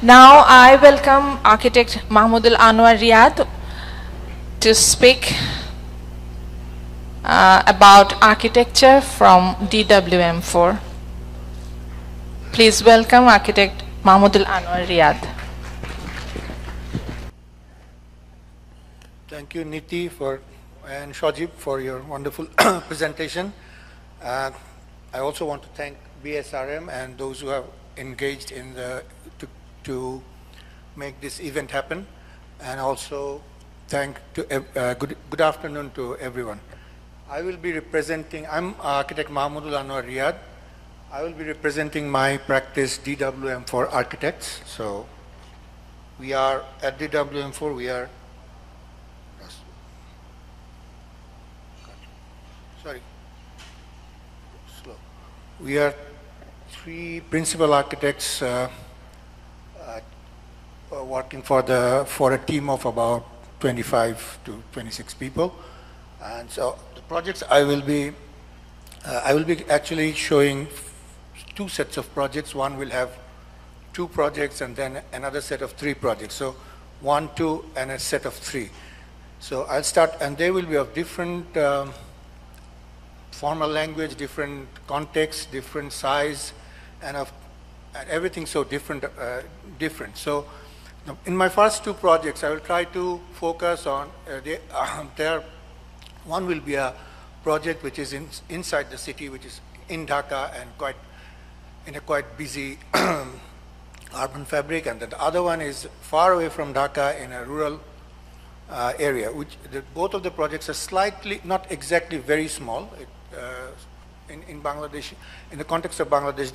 Now I welcome architect Mahmudul Anwar Riyaad to speak about architecture from DWM4. Please welcome architect Mahmudul Anwar Riyaad. Thank you, Niti, and Shajib for your wonderful presentation. I also want to thank BSRM and those who have engaged in to make this event happen, and also good afternoon to everyone. I will be representing, I'm architect Mahmudul Anwar Riyaad. I will be representing my practice DWM4 architects. So we are at DWM4, we are, sorry, slow. We are 3 principal architects working for a team of about 25 to 26 people. And so the projects I will be actually showing 2 sets of projects. One will have 2 projects and then another set of 3 projects. So 1, 2, and a set of 3. So I'll start, and they will be of different formal language, different context, different size, and everything so different. So in my first 2 projects, I will try to focus on one will be a project which is inside the city, which is in Dhaka and in a quite busy urban fabric, and the other one is far away from Dhaka in a rural area. Both of the projects are slightly, not exactly very small. In Bangladesh, in the context of Bangladesh,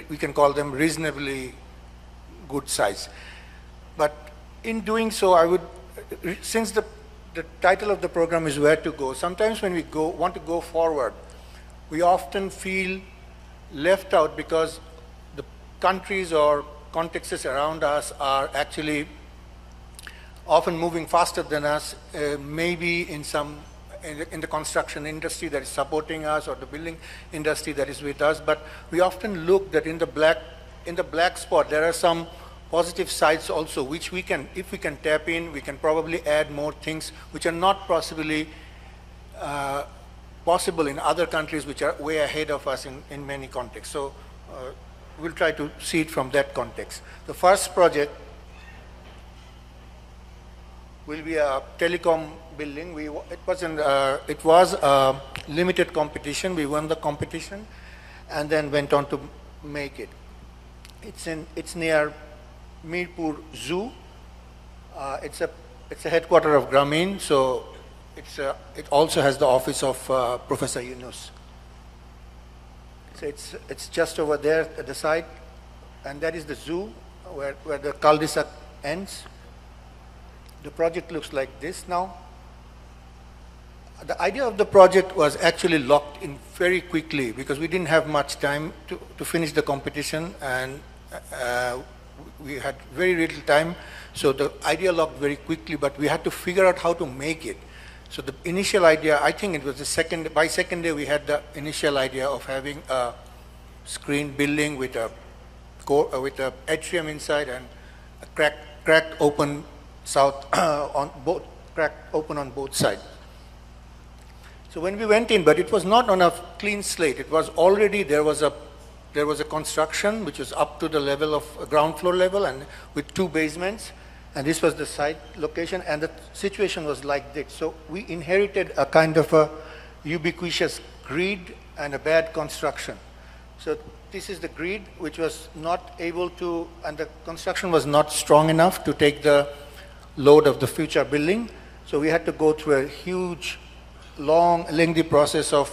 we can call them reasonably good size. But in doing so, since the title of the program is Where to Go, sometimes when we want to go forward, we often feel left out because the countries or contexts around us are actually often moving faster than us, maybe in the construction industry that is supporting us, or the building industry that is with us. But we often look that in the black spot, there are some positive sides also, which we can, if we can tap in, we can probably add more things which are not possibly possible in other countries which are way ahead of us in many contexts. So we'll try to see it from that context. The first project will be a telecom building. It was a limited competition. We won the competition and then went on to make it. It's near Mirpur Zoo. It's a headquarter of Grameen, so it also has the office of Professor Yunus. So it's just over there at the side, and that is the zoo where the cul-de-sac ends. The project looks like this now. The idea of the project was actually locked in very quickly because we didn't have much time to finish the competition, and we had very little time. So the idea locked very quickly, but we had to figure out how to make it. So the initial idea, I think it was by second day we had the initial idea of having a screen building with a atrium inside and a cracked open open on both sides. So when we went in, but it was not on a clean slate. It was already, there was a construction which was up to the level of ground floor level and with 2 basements, and this was the site location, and the situation was like this. So we inherited a kind of a ubiquitous grid and a bad construction. So this is the grid which was not able to, and the construction was not strong enough to take the load of the future building. So we had to go through a huge, long, lengthy process of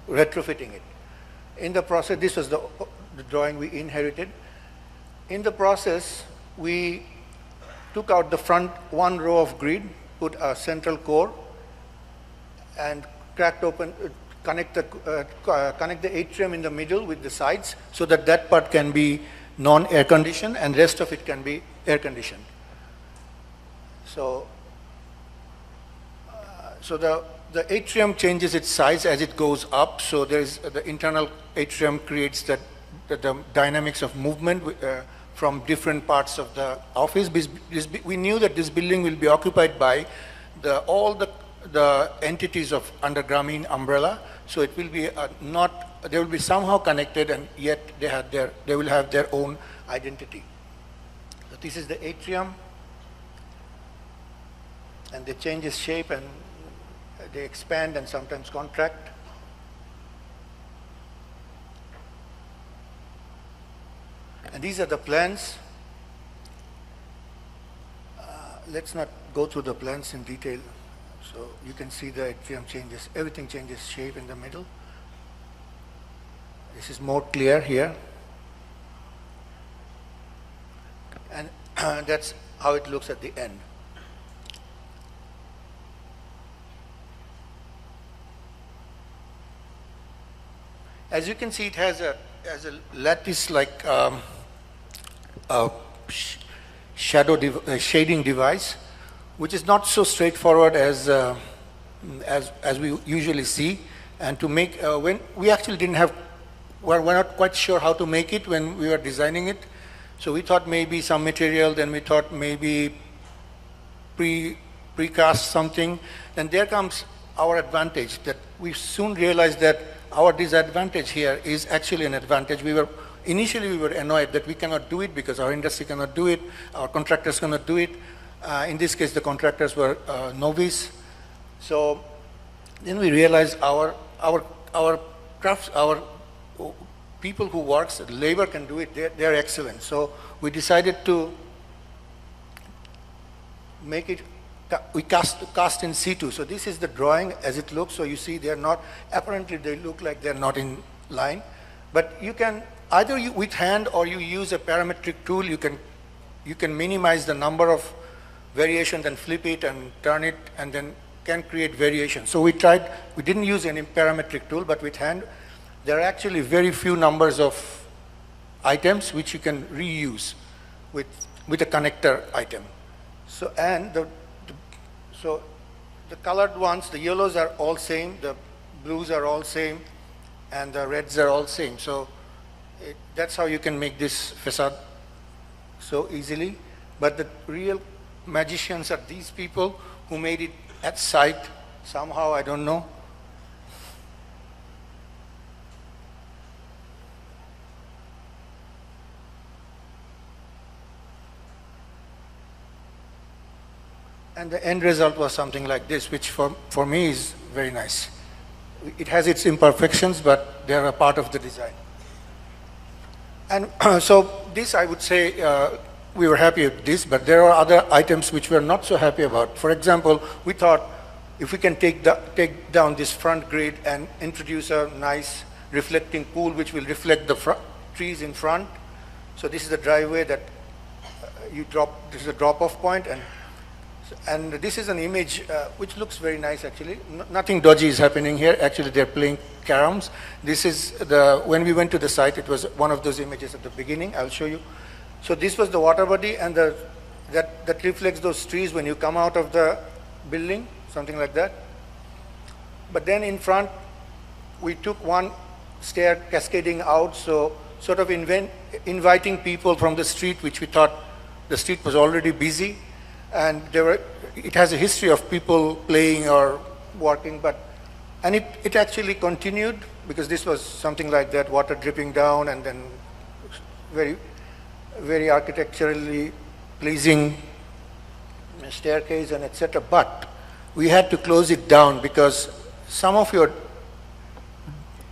retrofitting it. In the process, this was the drawing we inherited. In the process, we took out the front 1 row of grid, put a central core, and cracked open, connect the atrium in the middle with the sides so that part can be non-air conditioned and rest of it can be air conditioned. So the atrium changes its size as it goes up, so there is the internal atrium creates that the dynamics of movement from different parts of the office. We knew that this building will be occupied by all the entities of under Grameen umbrella, so it will be they will be somehow connected, and yet they will have their own identity. So this is the atrium, and they change its shape and they expand and sometimes contract. And these are the plans. Let's not go through the plans in detail. So you can see the atrium changes, everything changes shape in the middle. This is more clear here. And that's how it looks at the end. As you can see, it has a lattice-like shading device, which is not so straightforward as we usually see. And to make, when we actually didn't have, we're not quite sure how to make it when we were designing it. So we thought maybe some material, then we thought maybe precast something. And there comes our advantage, that we soon realized that our disadvantage here is actually an advantage. Initially we were annoyed that we cannot do it because our industry cannot do it, our contractors cannot do it. In this case, the contractors were novice. So then we realized our crafts, our people who works, labor can do it, they're excellent. So we decided to make it, we cast in situ. So this is the drawing as it looks. So you see they're not, apparently they look like they're not in line. But you can, either with hand or you use a parametric tool, you can minimize the number of variations and flip it and turn it and then can create variation. So we didn't use any parametric tool, but with hand, there are actually very few numbers of items which you can reuse with a connector item. So, and so the colored ones, the yellows are all same, the blues are all same, and the reds are all same. So that's how you can make this facade so easily. But the real magicians are these people who made it at site somehow, I don't know. And the end result was something like this, which for me is very nice. It has its imperfections, but they are a part of the design. And so this, I would say, we were happy with this, but there are other items which we are not so happy about. For example, we thought if we can take down this front grid and introduce a nice reflecting pool which will reflect the trees in front. So this is the driveway that you drop, this is a drop-off point, and this is an image which looks very nice actually. Nothing dodgy is happening here. Actually, they're playing caroms. This is when we went to the site, it was one of those images at the beginning. I'll show you. So this was the water body, and that reflects those trees when you come out of the building, something like that. But then in front, we took one stair cascading out, so sort of inviting people from the street, which we thought the street was already busy. And it has a history of people playing or working, and it actually continued because this was something like that, water dripping down and then very, very architecturally pleasing staircase and etc. But we had to close it down because some of your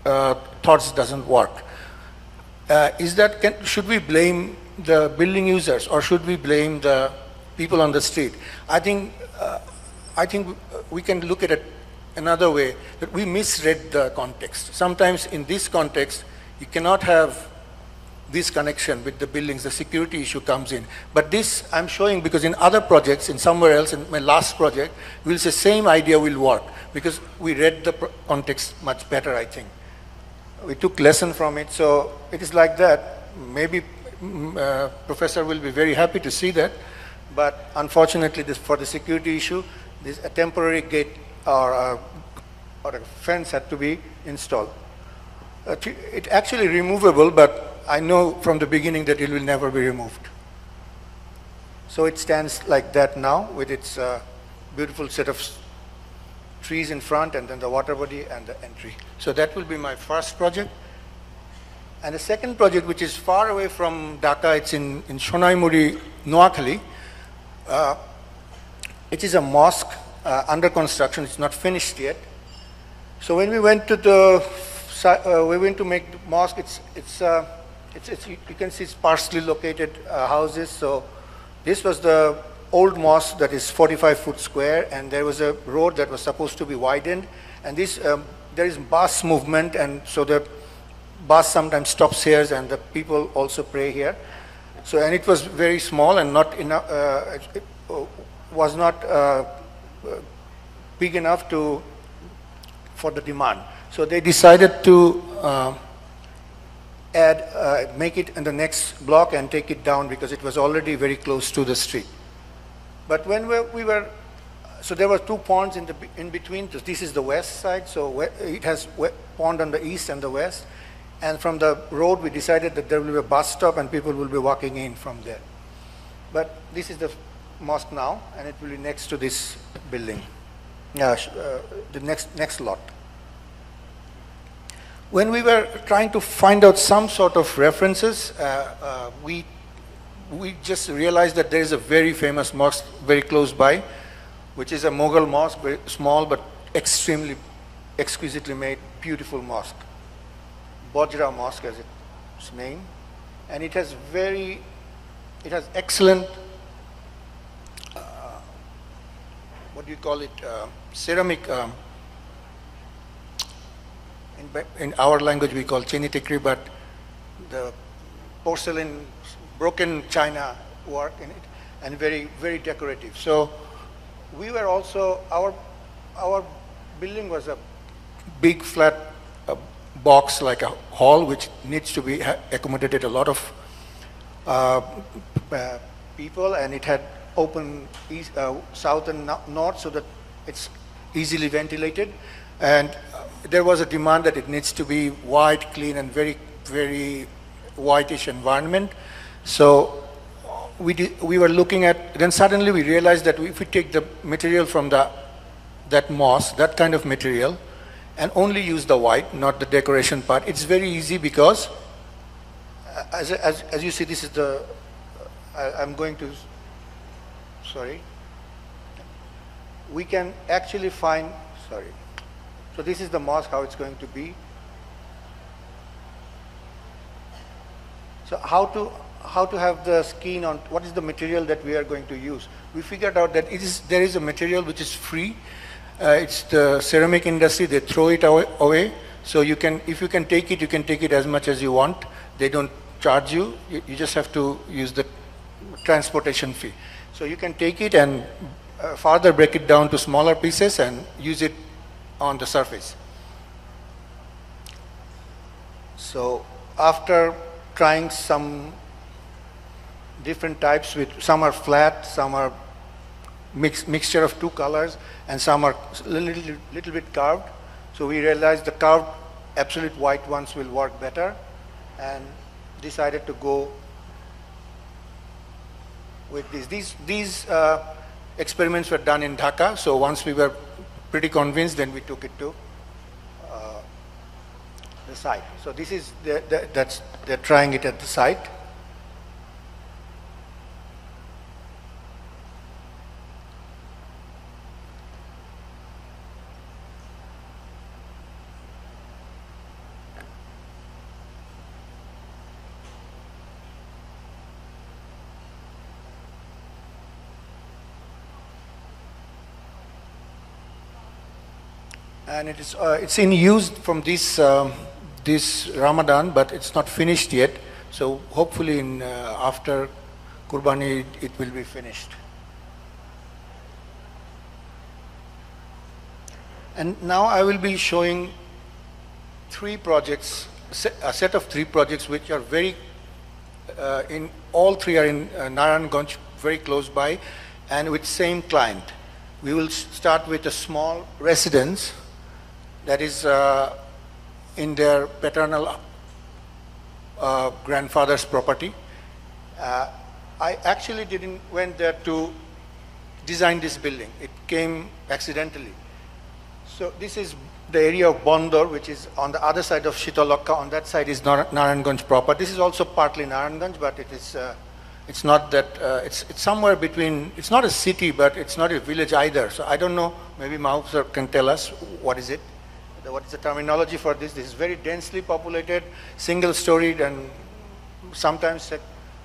thoughts doesn't work. Should we blame the building users or should we blame the people on the street? I think we can look at it another way, that we misread the context. Sometimes in this context, you cannot have this connection with the buildings, the security issue comes in. But this I'm showing because in other projects, in somewhere else, in my last project, we'll say same idea will work because we read the context much better, I think. We took lesson from it, so it is like that. Maybe Professor will be very happy to see that. But unfortunately, for the security issue, a temporary gate or a fence had to be installed. It's actually removable, but I know from the beginning that it will never be removed. So it stands like that now with its beautiful set of trees in front and then the water body and the entry. So that will be my first project. And the second project, which is far away from Dhaka, it's in Sonaimuri, Noakhali. It is a mosque under construction. It's not finished yet. So when we went to make the mosque, you can see it's partially located houses. So this was the old mosque that is 45 foot square, and there was a road that was supposed to be widened. And this there is bus movement, and so the bus sometimes stops here, and the people also pray here. So, and it was very small and not enough. It was not big enough for the demand. So they decided to make it in the next block and take it down because it was already very close to the street. But when so there were two ponds in between. This is the west side, so it has pond on the east and the west. And from the road, we decided that there will be a bus stop and people will be walking in from there. But this is the mosque now, and it will be next to this building, the next lot. When we were trying to find out some sort of references, we just realized that there is a very famous mosque very close by, which is a Mughal mosque, very small but extremely exquisitely made, beautiful mosque. Bajra Mosque as its name, and it has excellent, what do you call it, ceramic, in our language we call chini tikri, but the porcelain, broken china work in it, and very, very decorative. So we were also, our building was a big flat box like a hall which needs to be accommodated a lot of people, and it had open east, south and north so that it's easily ventilated, and there was a demand that it needs to be white, clean, and very, very whitish environment. So we were looking at, then suddenly we realized that if we take the material from that mosque, that kind of material, and only use the white, not the decoration part, it's very easy because as you see, this is the, I'm going to, sorry, we can actually find, sorry, so this is the mosque, how it's going to be. So how to have the skin on, what is the material that we are going to use? We figured out that there is a material which is free. It's the ceramic industry, they throw it away. So you can, if you can take it, you can take it as much as you want. They don't charge you. You just have to use the transportation fee. So you can take it and further break it down to smaller pieces and use it on the surface. So after trying some different types, with some are flat, some are mixture of two colors, and some are little bit carved. So we realized the carved absolute white ones will work better, and decided to go with these. These experiments were done in Dhaka. So once we were pretty convinced, then we took it to the site. So this is they're trying it at the site. And it's in use from this Ramadan, but it's not finished yet. So hopefully after Qurbani it will be finished. And now I will be showing three projects, a set of three projects which are very, all three are in Narayanganj, very close by, and with same client. We will start with a small residence that is in their paternal grandfather's property. I actually went there to design this building. It came accidentally. So this is the area of Bondor, which is on the other side of Shitalokka. On that side is Narayanganj proper. This is also partly Narayanganj, but it is, it's not that, it's somewhere between, it's not a city, but it's not a village either. So I don't know, maybe Mahbub sir can tell us what is it? What is the terminology for this? This is very densely populated, single-storied and sometimes a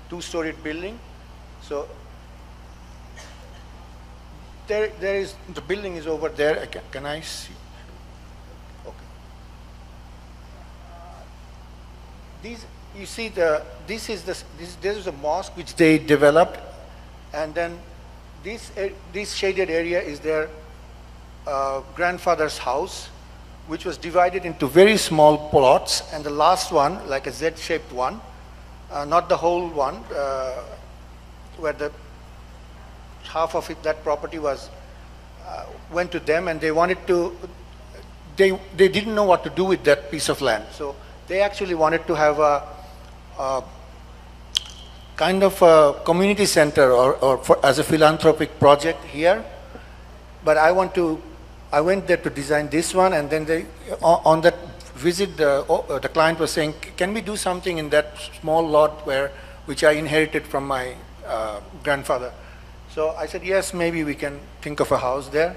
two-storied building. So there is, the building is over there. Can I see? Okay. These, you see, this is a mosque which they developed, and then this shaded area is their grandfather's house, which was divided into very small plots, and the last one, like a Z-shaped one, not the whole one, where the half of it, that property was went to them, and they wanted to, they didn't know what to do with that piece of land. So they actually wanted to have a kind of a community center or as a philanthropic project here. But I went there to design this one, and then on that visit, the client was saying, can we do something in that small lot which I inherited from my grandfather? So I said, yes, maybe we can think of a house there.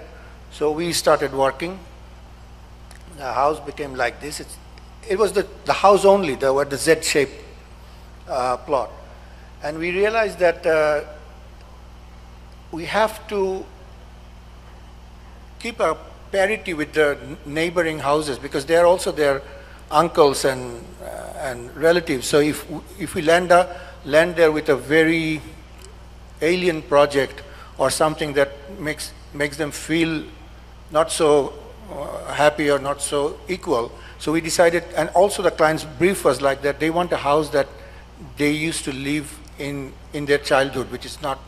So we started working. The house became like this. It was the house only, the Z-shaped plot. And we realized that we have to keep a parity with the neighboring houses, because they are also their uncles and relatives. So if we land there with a very alien project or something that makes them feel not so happy or not so equal, so we decided, and also the client's brief was like that, they want a house that they used to live in their childhood, which is not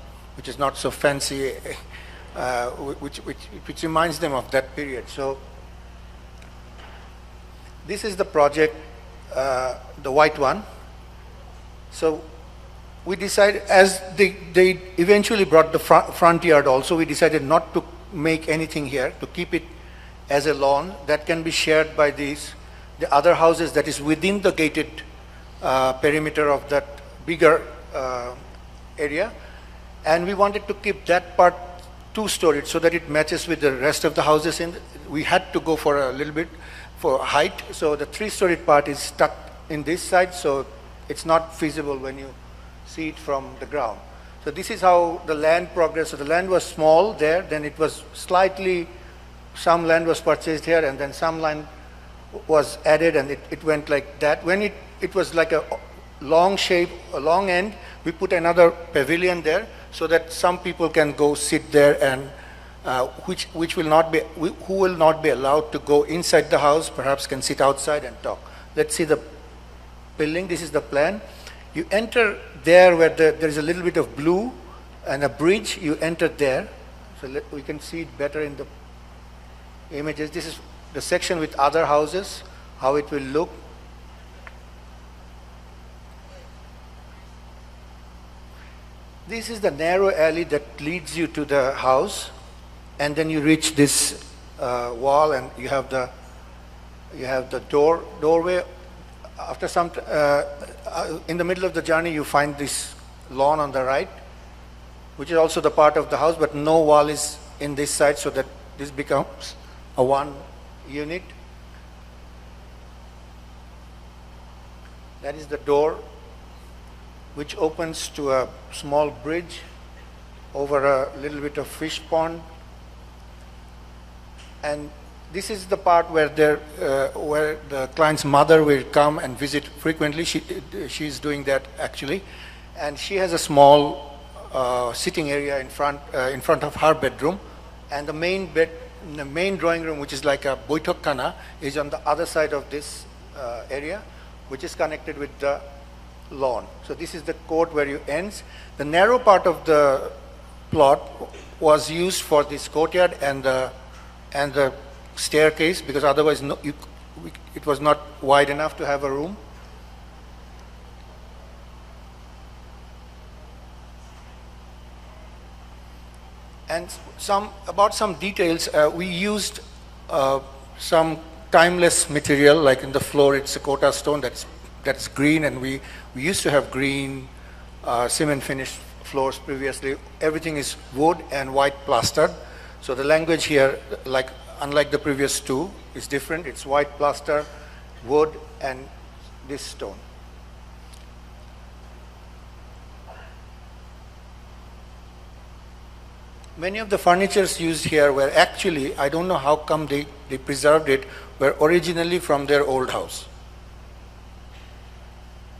so fancy, which reminds them of that period. So this is the project, the white one. So we decided, as they eventually brought the front yard also, we decided not to make anything here, to keep it as a lawn that can be shared by the other houses that is within the gated perimeter of that bigger area. And we wanted to keep that part two-storied so that it matches with the rest of the houses. We had to go for a little bit for height, so the three-storied part is stuck in this side, so it's not feasible when you see it from the ground. So this is how the land progressed. So the land was small there, then it was slightly, some land was purchased here, and then some land was added, and it went like that. When it was like a long shape, a long end, we put another pavilion there so that some people can go sit there, and who will not be allowed to go inside the house, perhaps can sit outside and talk. Let's see the building. This is the plan. You enter there where there is a little bit of blue and a bridge. You enter there. So we can see it better in the images. This is the section with other houses, how it will look. This is the narrow alley that leads you to the house, and then you reach this wall, and you have the doorway. After some in the middle of the journey, you find this lawn on the right, which is also the part of the house, but no wall is in this side, so that this becomes a one unit. That is the door, which opens to a small bridge over a little bit of fish pond. And this is the part where the client's mother will come and visit frequently. She's doing that actually, and she has a small sitting area in front of her bedroom, and the main drawing room, which is like a boitok khana, is on the other side of this area, which is connected with the lawn. So this is the court where you ends. The narrow part of the plot was used for this courtyard and the staircase, because otherwise it was not wide enough to have a room. And about some details, we used some timeless material, like in the floor it's a Kota stone that's green, and we used to have green cement finished floors previously. Everything is wood and white plastered. So the language here, unlike the previous two, is different. It's white plaster, wood, and this stone. Many of the furnitures used here were actually, I don't know how come they preserved it, were originally from their old house.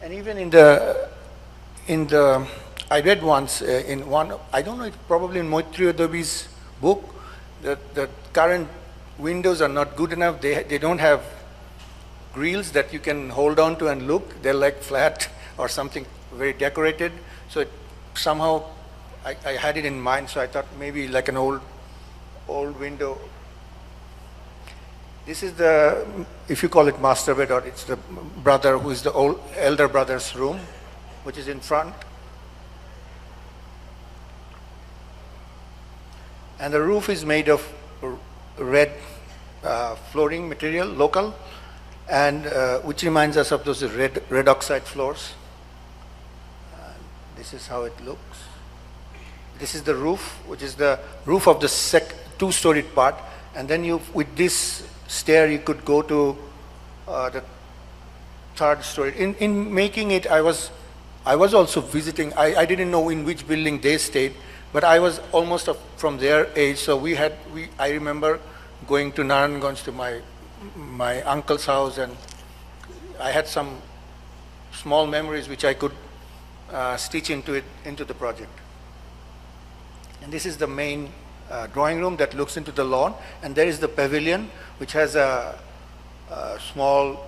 And even in the I read once in one, I don't know, it's probably in Moitri Adobe's book, that the current windows are not good enough. They don't have grills that you can hold on to and look. They're like flat or something very decorated. So somehow I had it in mind, so I thought maybe like an old window. This is the, if you call it master bed, or it's the brother who is the elder brother's room, which is in front. And the roof is made of red flooring material, local, and which reminds us of those red oxide floors. This is how it looks. This is the roof, which is the roof of the two-storied part, and then with this stair you could go to the third story. In making it, I was also visiting. I didn't know in which building they stayed, but I was almost from their age. So I remember going to Narayanganj to my uncle's house, and I had some small memories which I could stitch into the project. And this is the main drawing room that looks into the lawn, and there is the pavilion, which has a small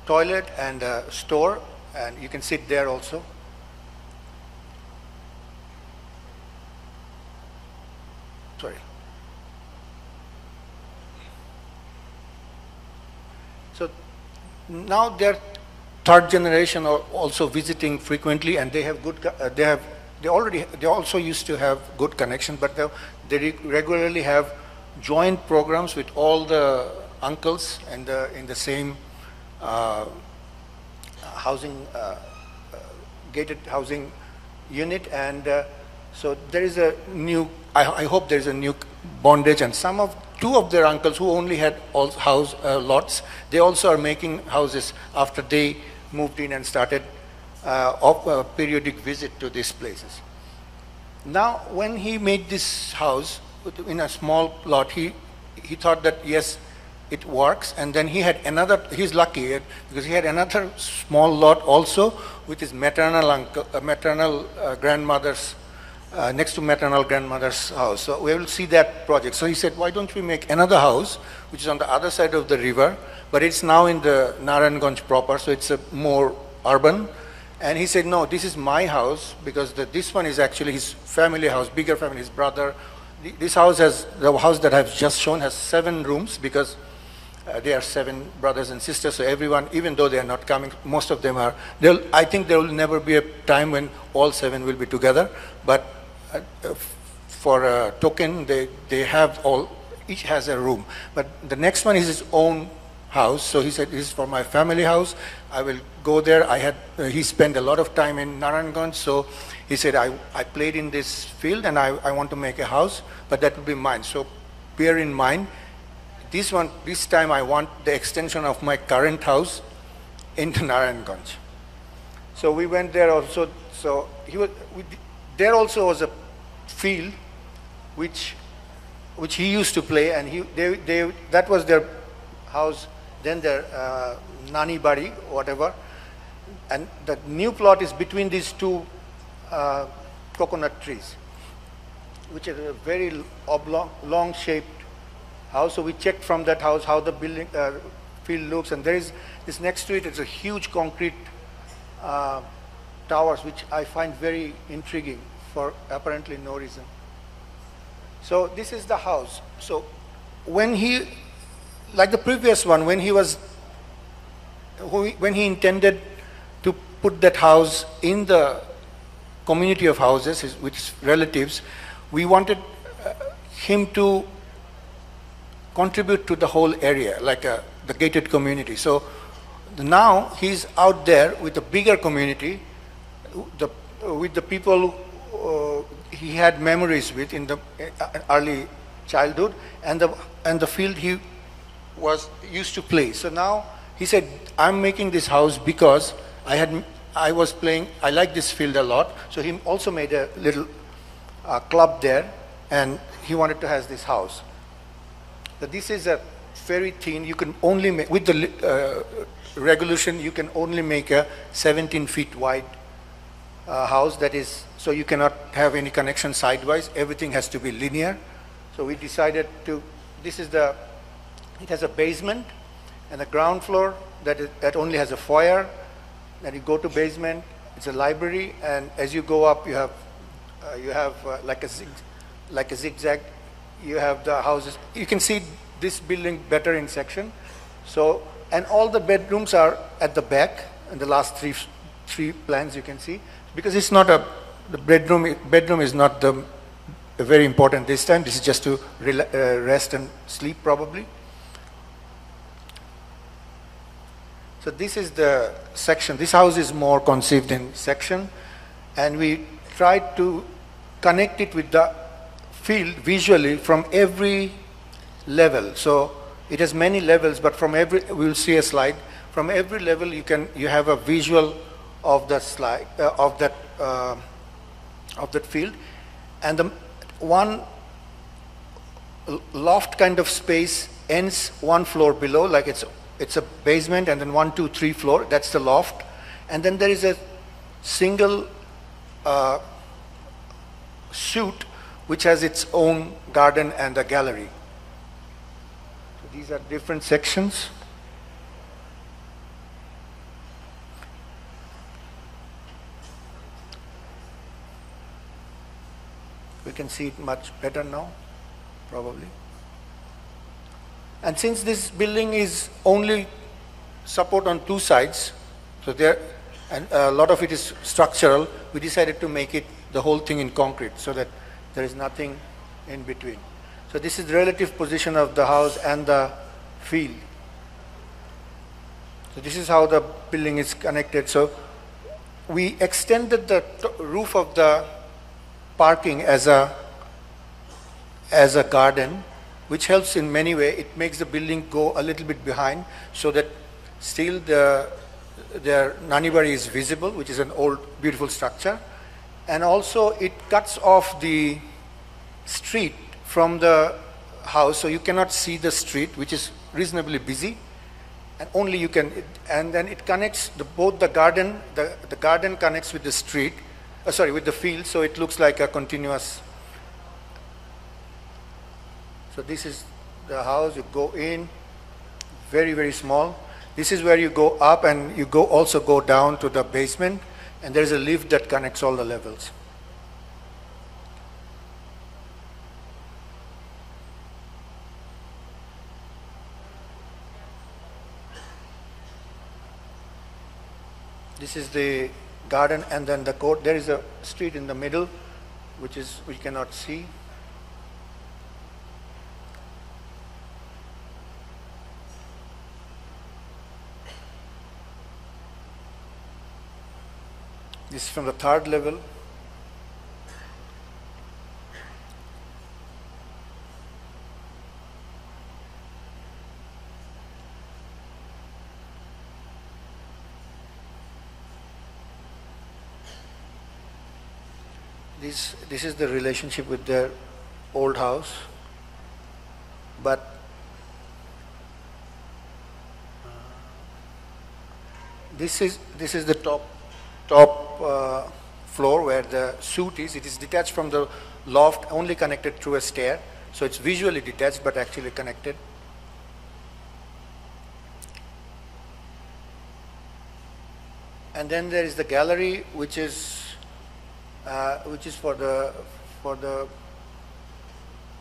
toilet and a store, and you can sit there also. Sorry. So now they're third generation are also visiting frequently, and they have good. They also used to have good connection, but they regularly have joint programs with all the uncles and in the same housing, gated housing unit, and so there is a new. I hope there is a new bondage, and two of their uncles who only had house lots, they also are making houses after they moved in and started a periodic visit to these places. Now, when he made this house in a small lot, he thought that yes, it works, and then he had another. He's lucky because he had another small lot also with his maternal grandmother's next to maternal grandmother's house. So we will see that project. So he said, why don't we make another house which is on the other side of the river, but it's now in the Narayanganj proper, so it's a more urban. And he said, no, this is my house, because this one is actually his family house, bigger family, his brother. This house the house that I've just shown has 7 rooms, because they are 7 brothers and sisters, so everyone, even though they are not coming, most of them are. I think there will never be a time when all 7 will be together, but for a token, they have each has a room. But the next one is his own house, so he said, this is for my family house. I will go there. He spent a lot of time in Narayanganj, so he said, I played in this field and I want to make a house, but that will be mine. So bear in mind, this time I want the extension of my current house into Narayanganj. So we went there also. So there also was a field which he used to play, and that was their house. Then their nani bari, whatever, and the new plot is between these 2 coconut trees, which is a very oblong, long-shaped house. So we checked from that house how the building field looks, and there is this next to it. It's a huge concrete towers, which I find very intriguing for apparently no reason. So this is the house. So when he, like the previous one, when he intended to put that house in the community of houses with his relatives, we wanted him to contribute to the whole area, like the gated community. So now he's out there with a bigger community, with the people he had memories with in the early childhood, and the field he was used to play. So now he said, I'm making this house because I was playing, I like this field a lot. So he also made a little club there, and he wanted to have this house. So this is a very thin, you can only make, with the regulation, you can only make a 17 feet wide house. That is, so you cannot have any connection sidewise, everything has to be linear. So we decided to, this is the, it has a basement and a ground floor that only has a foyer. Then you go to basement, it's a library, and as you go up, you have like a zigzag. You have the houses. You can see this building better in section. So, and all the bedrooms are at the back, and the last three plans you can see, because it's not a, the bedroom is not the very important this time. This is just to rest and sleep probably. So this is the section. This house is more conceived in section, and we tried to connect it with the field visually from every level. So it has many levels, but from every, we will see a slide. From every level, you have a visual of the slide of that field, and the one loft kind of space ends one floor below, like it's a basement, and then 1, 2, 3 floor. That's the loft, and then there is a single suite which has its own garden and a gallery. So these are different sections. We can see it much better now, probably. And since this building is only support on 2 sides, so there, and a lot of it is structural, we decided to make it the whole thing in concrete so that there is nothing in between. So this is the relative position of the house and the field. So this is how the building is connected. So we extended the roof of the parking as a garden, which helps in many ways. It makes the building go a little bit behind so that still their Nanibari is visible, which is an old beautiful structure. And also it cuts off the street from the house, so you cannot see the street, which is reasonably busy, and only you can, and then it connects both the garden, the garden connects with the street, with the field, so it looks like a continuous. So this is the house. You go in, very, very small. This is where you go up, and you also go down to the basement, and there is a lift that connects all the levels. This is the garden, and then the court. There is a street in the middle, which we cannot see. This is from the 3rd level. This is the relationship with their old house, but this is the top floor where the suite is. It is detached from the loft, only connected through a stair. So it's visually detached, but actually connected. And then there is the gallery, which is for the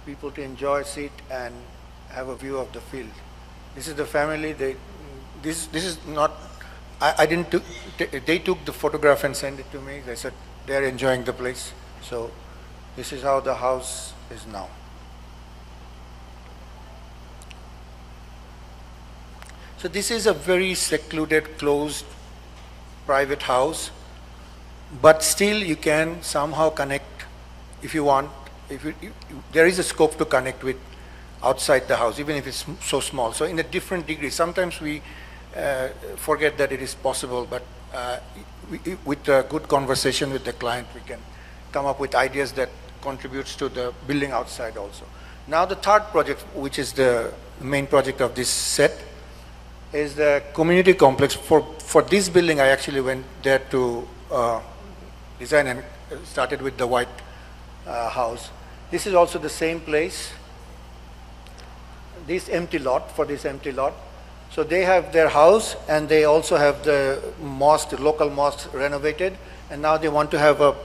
people to enjoy, sit, and have a view of the field. This is the family. This is not. I didn't. They took the photograph and sent it to me. They said they are enjoying the place. So this is how the house is now. So this is a very secluded, closed, private house, but still you can somehow connect if you want. There is a scope to connect with outside the house, even if it's so small. So in a different degree, sometimes we forget that it is possible, but with a good conversation with the client, we can come up with ideas that contributes to the building outside also. Now the third project, which is the main project of this set, is the community complex. For this building, I actually went there to design and started with the white house. This is also the same place. This empty lot, for this empty lot. So they have their house and they also have the mosque, the local mosque renovated, and now they want to have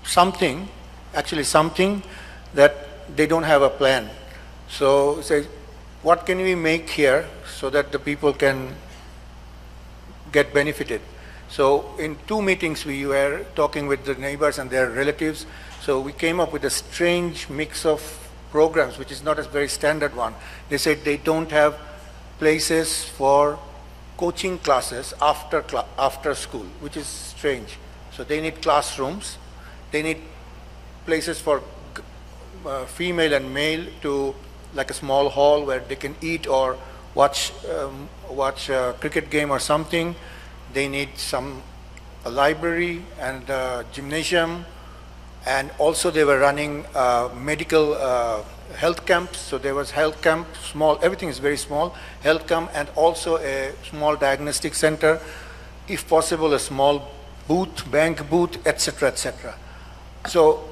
something that they don't have a plan. So say, what can we make here so that the people can get benefited? So in 2 meetings we were talking with the neighbors and their relatives. So we came up with a strange mix of programs, which is not a very standard one. They said they don't have places for coaching classes after school, which is strange. So they need classrooms. They need places for female and male to, like a small hall where they can eat or watch a cricket game or something. They need a library and a gymnasium, and also they were running medical health camps. So there was health camp, small, everything is very small, health camp, and also a small diagnostic center, if possible a small booth, bank booth, etc., etc. So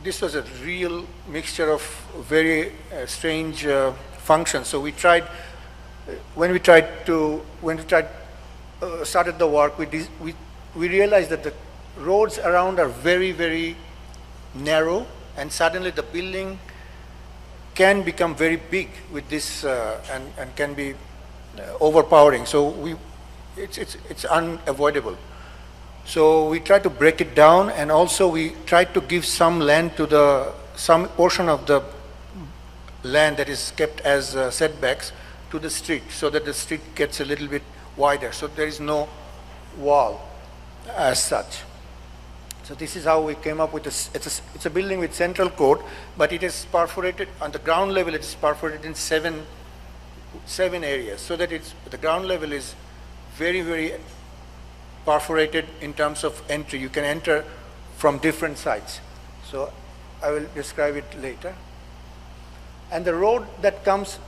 this was a real mixture of very strange functions. So we tried, when we started the work, we realized that the roads around are very, very narrow, and suddenly the building can become very big with this and can be overpowering. So it's unavoidable. So we tried to break it down, and also we tried to give some land to some portion of the land that is kept as setbacks to the street, so that the street gets a little bit wider. So there is no wall as such. So this is how we came up with this. It's a building with central court, but it is perforated on the ground level. It is perforated in seven areas, so that the ground level is very, very perforated in terms of entry. You can enter from different sides. So I will describe it later. And the road that comes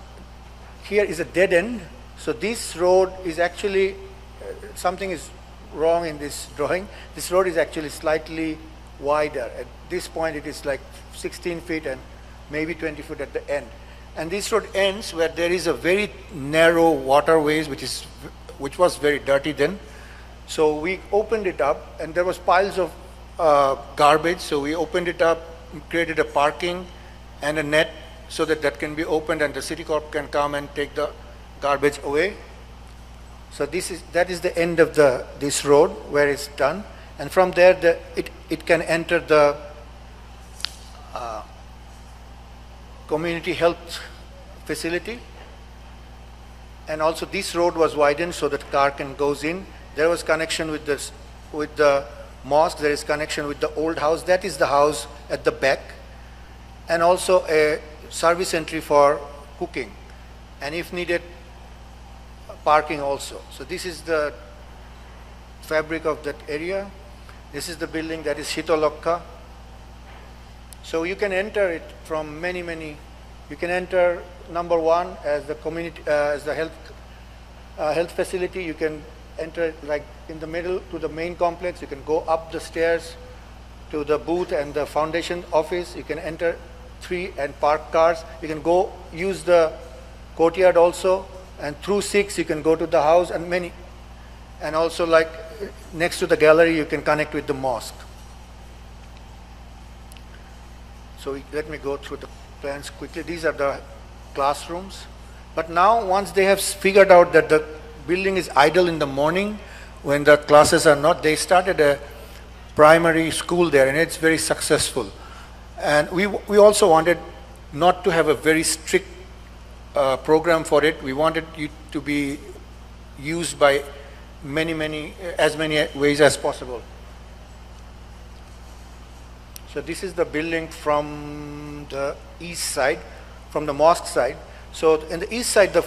here is a dead end. So this road is actually, something is wrong in this drawing. This road is actually slightly wider. At this point it is like 16 feet and maybe 20 feet at the end. And this road ends where there is a very narrow waterways, which was very dirty then. So we opened it up, and there was piles of garbage. So we opened it up, created a parking and a net so that can be opened and the city corp can come and take the garbage away. So that is the end of this road where it's done, and from there it can enter the community health facility. And also this road was widened so that car can goes in. There was connection with the mosque. There is connection with the old house. That is the house at the back, and also a service entry for cooking, and if needed, parking also. So this is the fabric of that area. This is the building, that is Shitolokka. So you can enter it from many. You can enter number one as the community, as the health facility. You can enter like in the middle to the main complex. You can go up the stairs to the booth and the foundation office. You can enter 3 and park cars. You can go use the courtyard also, and through 6 you can go to the house, and many. And also like next to the gallery you can connect with the mosque. So let me go through the plans quickly. These are the classrooms. But now once they have figured out that the building is idle in the morning when the classes are not, they started a primary school there, and it's very successful. And we also wanted not to have a very strict program for it. We wanted it to be used by as many ways as possible. So this is the building from the east side, from the mosque side. So in the east side, the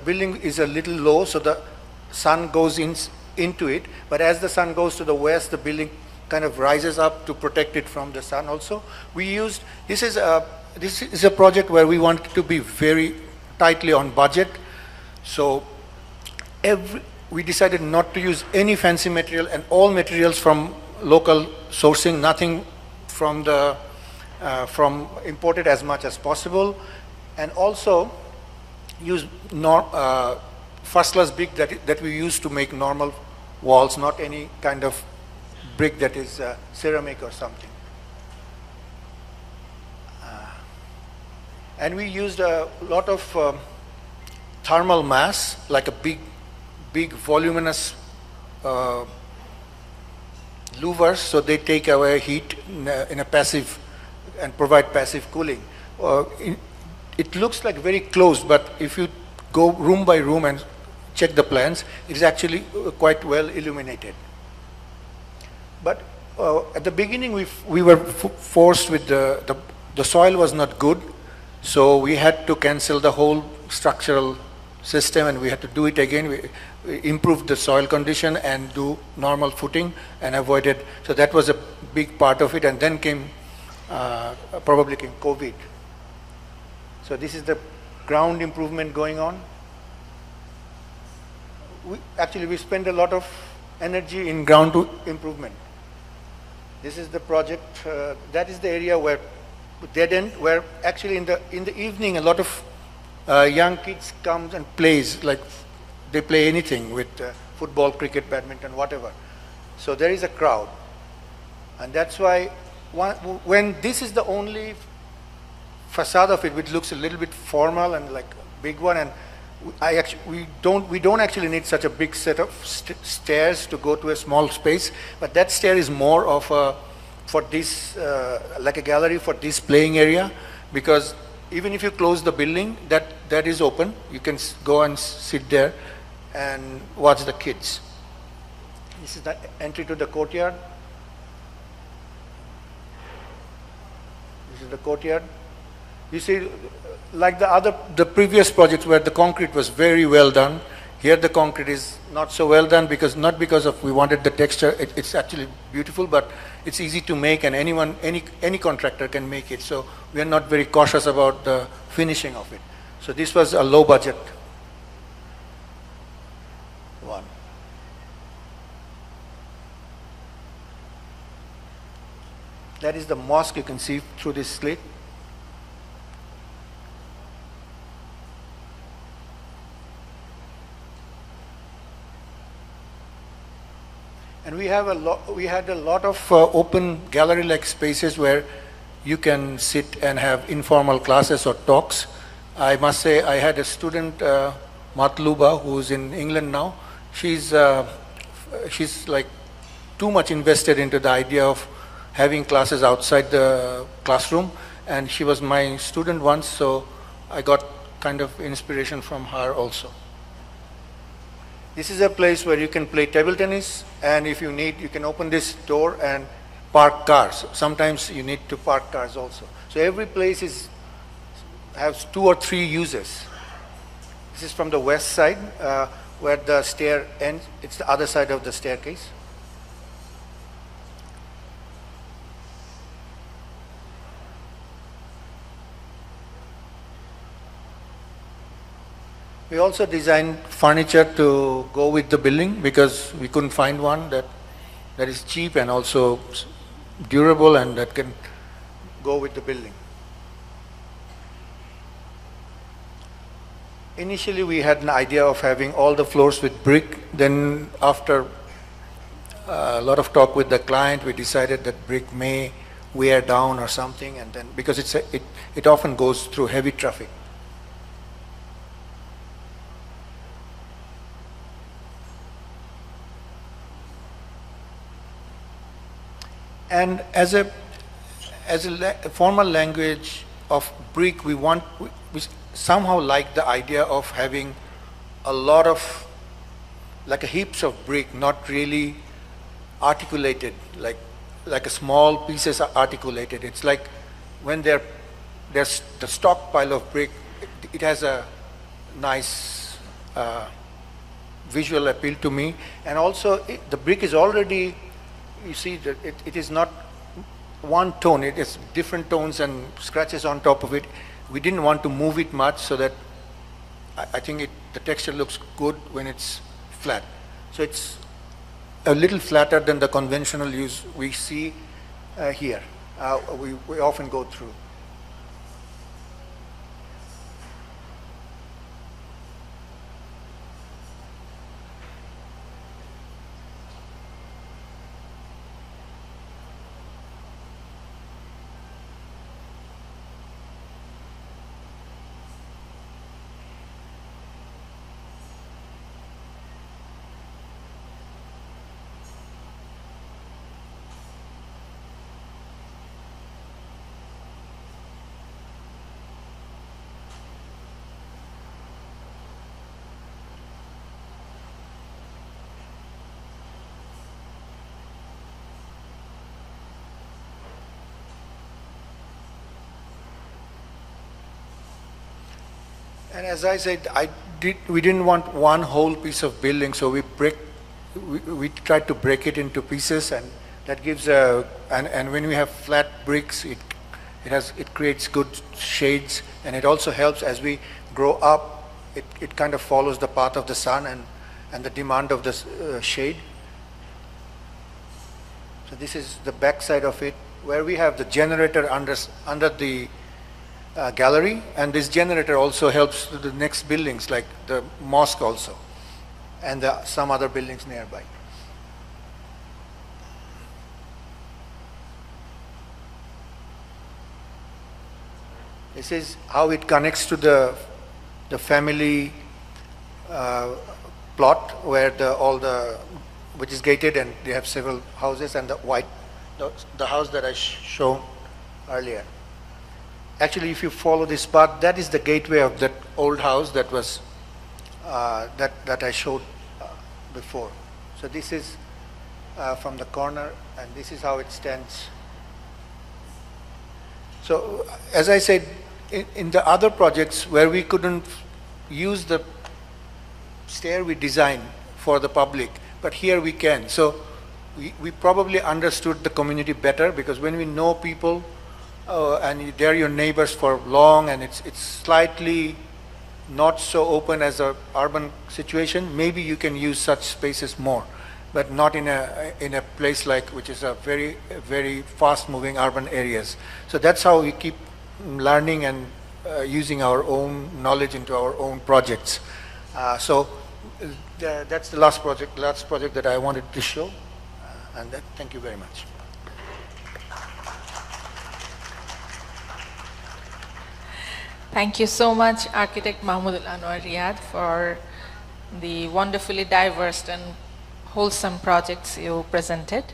building is a little low, so the sun goes into it. But as the sun goes to the west, the building kind of rises up to protect it from the sun also. This is a project where we wanted to be very tightly on budget. So we decided not to use any fancy material, and all materials from local sourcing, nothing from imported as much as possible, and also use first-class brick that we use to make normal walls, not any kind of brick that is ceramic or something. And we used a lot of thermal mass, like a big voluminous louvers, so they take away heat in a passive and provide passive cooling. It looks like very close, but if you go room by room and check the plans, it is actually quite well illuminated. But at the beginning, we were forced with the soil was not good, so we had to cancel the whole structural system, and we had to do it again. We improved the soil condition and do normal footing and avoided. So that was a big part of it, and then probably came COVID. So this is the ground improvement going on. We spend a lot of energy in ground improvement. This is the project. That is the area where dead end, where actually in the evening a lot of young kids comes and plays, like they play anything with football, cricket, badminton, whatever. So there is a crowd, and that's why when this is the only facade of it, which looks a little bit formal and like a big one, and we don't actually need such a big set of stairs to go to a small space, but that stair is more of for this like a gallery for this playing area, because even if you close the building, that is open. You can go and sit there and watch the kids. This is the entry to the courtyard. This is the courtyard. You see, like the previous projects where the concrete was very well done, here the concrete is not so well done, not because of we wanted the texture. It's actually beautiful, but it's easy to make, and any contractor can make it. So we are not very cautious about the finishing of it. So this was a low budget one. That is the mosque you can see through this slit. And we had a lot of open gallery-like spaces where you can sit and have informal classes or talks. I must say, I had a student, Matluba, who's in England now. She's like too much invested into the idea of having classes outside the classroom, and she was my student once, so I got kind of inspiration from her also. This is a place where you can play table tennis, and if you need, you can open this door and park cars. Sometimes you need to park cars also. So every place has 2 or 3 uses. This is from the west side, where the stair ends. It's the other side of the staircase. We also designed furniture to go with the building, because we couldn't find one that is cheap and also durable and that can go with the building. Initially we had an idea of having all the floors with brick. Then after a lot of talk with the client, we decided that brick may wear down or something, and then because it often goes through heavy traffic. And as a formal language of brick, we somehow like the idea of having a lot of, like a heaps of brick, not really articulated, like a small pieces are articulated. It's like when there's the stockpile of brick, it has a nice visual appeal to me. And also the brick is already, you see that it is not one tone, it is different tones and scratches on top of it. We didn't want to move it much, so that I think the texture looks good when it's flat. So it's a little flatter than the conventional use we see here. We often go through. And as I said, we didn't want one whole piece of building, so we tried to break it into pieces, and that gives and when we have flat bricks, it creates good shades, and it also helps as we grow up. It kind of follows the path of the sun and the demand of the shade. So this is the back side of it, where we have the generator under the gallery, and this generator also helps the next buildings like the mosque also, and some other buildings nearby. This is how it connects to the family plot, where which is gated, and they have several houses, and the house that I showed earlier. Actually, if you follow this path, that is the gateway of that old house that was that I showed before. So this is from the corner, and this is how it stands. So as I said, in the other projects where we couldn't use the stair we designed for the public, but here we can. So we probably understood the community better, because when we know people, and they're your neighbors for long, and it's slightly not so open as an urban situation, maybe you can use such spaces more, but not in a place which is a very, very fast-moving urban areas. So that's how we keep learning and using our own knowledge into our own projects. So that's the last project that I wanted to show, and thank you very much. Thank you so much, Architect Mahmudul Anwar Riyaad, for the wonderfully diverse and wholesome projects you presented.